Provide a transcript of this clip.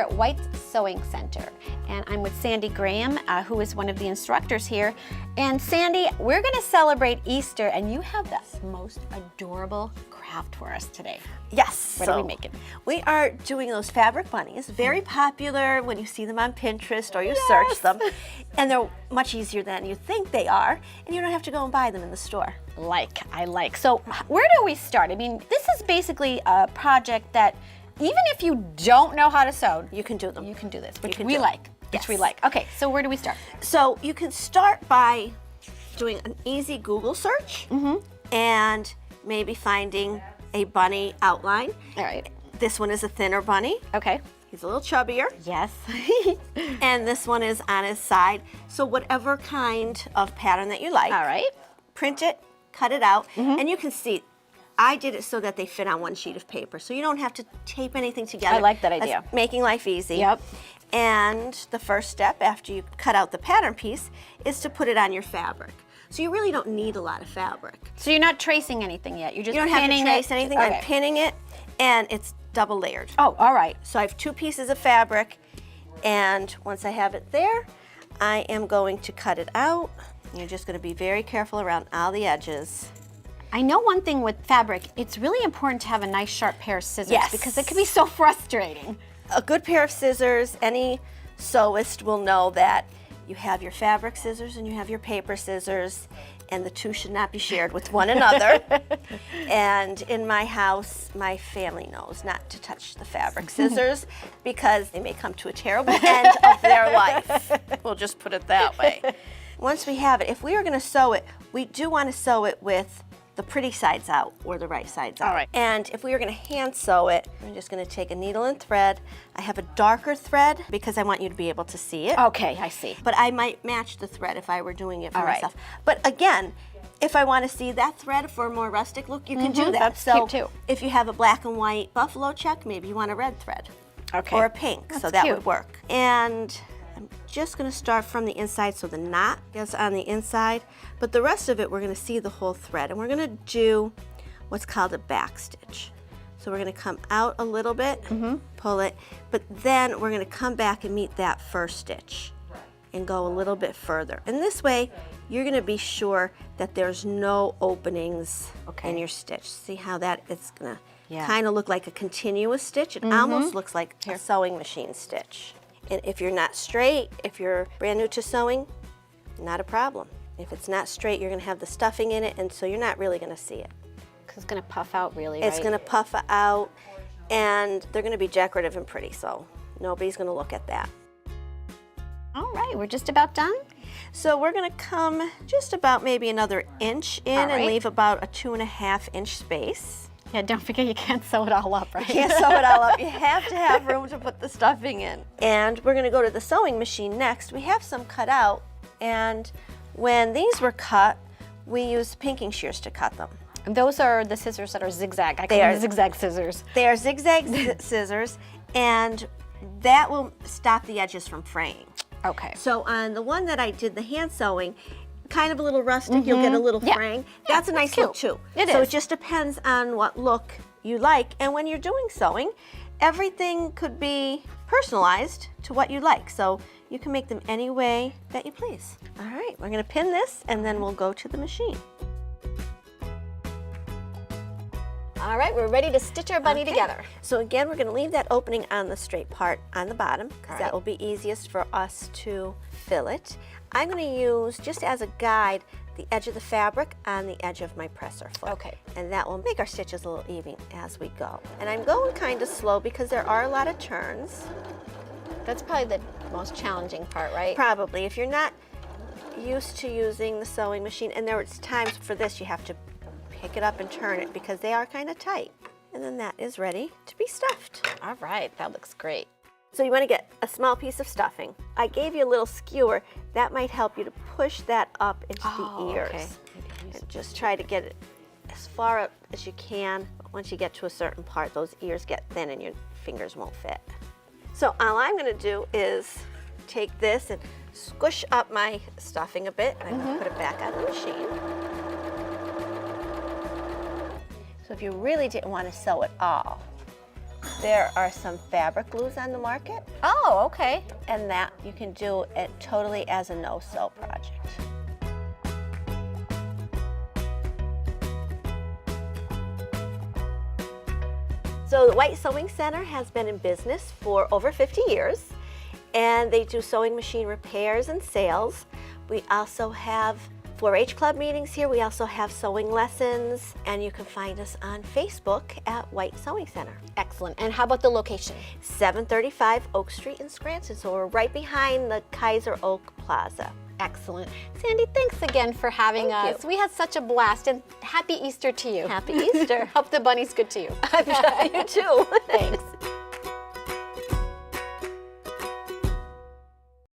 at White Sewing Center, and I'm with Sandy Graham, who is one of the instructors here. And Sandy, we're gonna celebrate Easter, and you have the most adorable craft for us today. Yes. What are we making? We are doing those fabric bunnies. Very popular when you see them on Pinterest or you search them. And they're much easier than you think they are, and you don't have to go and buy them in the store. I like. So where do we start? I mean, this is basically a project that even if you don't know how to sew, You can do them. you can do this, which can we do it. like. Which Yes. we like. Okay, so where do we start? So you can start by doing an easy Google search and maybe finding a bunny outline. All right. This one is a thinner bunny. Okay. He's a little chubbier. Yes. And this one is on his side. So whatever kind of pattern that you like, All right. print it, cut it out, and you can see I did it so that they fit on one sheet of paper. So you don't have to tape anything together. I like that That's idea. making life easy. Yep. And the first step after you cut out the pattern piece is to put it on your fabric. So you really don't need a lot of fabric. So you're not tracing anything yet. You're just You don't have to pinning trace it. anything. Okay. I'm pinning it, and it's double layered. Oh, all right. So I have 2 pieces of fabric, and once I have it there, I am going to cut it out. You're just going to be very careful around all the edges. I know one thing with fabric, it's really important to have a nice sharp pair of scissors Yes. because it can be so frustrating. A good pair of scissors, any sewist will know that you have your fabric scissors and you have your paper scissors, and the two should not be shared with one another. And in my house, my family knows not to touch the fabric scissors because they may come to a terrible end of their life. We'll just put it that way. Once we have it, if we are going to sew it, we do want to sew it with the pretty sides out or the right sides out. All right. And if we were going to hand sew it, I'm just going to take a needle and thread. I have a darker thread because I want you to be able to see it. Okay, I see. But I might match the thread if I were doing it for All right. myself. But again, if I want to see that thread for a more rustic look, you can do that. that's so cute too. if you have a black and white buffalo check, maybe you want a red thread. Okay. Or a pink, so That's that cute. would work. And I'm just going to start from the inside so the knot is on the inside, but the rest of it we're going to see the whole thread, and we're going to do what's called a back stitch. So we're going to come out a little bit, pull it, but then we're going to come back and meet that first stitch and go a little bit further. And this way you're going to be sure that there's no openings in your stitch. See how that is going to kind of look like a continuous stitch? It almost looks like a sewing machine stitch. And if you're not straight, if you're brand new to sewing, not a problem. If it's not straight, you're going to have the stuffing in it, and so you're not really going to see it. Because it's going to puff out really, It's right? going to puff out, and they're going to be decorative and pretty, so nobody's going to look at that. All right, we're just about done. So we're going to come just about maybe another inch in All right. and leave about a 2.5 inch space. Yeah, don't forget you can't sew it all up, right? You can't sew it all up. You have to have room to put the stuffing in. And we're going to go to the sewing machine next. We have some cut out, and when these were cut, we used pinking shears to cut them. And those are the scissors that are zigzag. I call They them are- zigzag scissors. They are zigzag scissors, and that will stop the edges from fraying. Okay. So on the one that I did the hand sewing, kind of a little rustic, you'll get a little Yeah. fraying. That's a nice look too. It So is. it just depends on what look you like. And when you're doing sewing, everything could be personalized to what you like. So you can make them any way that you please. All right, we're gonna pin this and then we'll go to the machine. All right, we're ready to stitch our bunny together. So again, we're going to leave that opening on the straight part on the bottom because All that right. will be easiest for us to fill it. I'm going to use, just as a guide, the edge of the fabric on the edge of my presser foot. Okay. And that will make our stitches a little even as we go. And I'm going kind of slow because there are a lot of turns. That's probably the most challenging part, right? Probably. If you're not used to using the sewing machine, and there's times for this you have to pick it up and turn it because they are kind of tight. And then that is ready to be stuffed. All right, that looks great. So you want to get a small piece of stuffing. I gave you a little skewer. That might help you to push that up into the ears. Okay. And just try to get it as far up as you can. But once you get to a certain part, those ears get thin and your fingers won't fit. So all I'm going to do is take this and squish up my stuffing a bit, and I'm going to put it back on the machine. So if you really didn't want to sew it all, There are some fabric glues on the market, Oh, okay. and that you can do it totally as a no-sew project. So the White Sewing Center has been in business for over 50 years, and they do sewing machine repairs and sales. We also have 4-H Club meetings here. We also have sewing lessons, and you can find us on Facebook at White Sewing Center. Excellent. And how about the location? 735 Oak Street in Scranton, so we're right behind the Kaiser Oak Plaza. Excellent. Sandy, thanks again for having Thank us. you. We had such a blast, and happy Easter to you. Happy Easter. Hope the bunny's good to you. I'm sure you too. Thanks.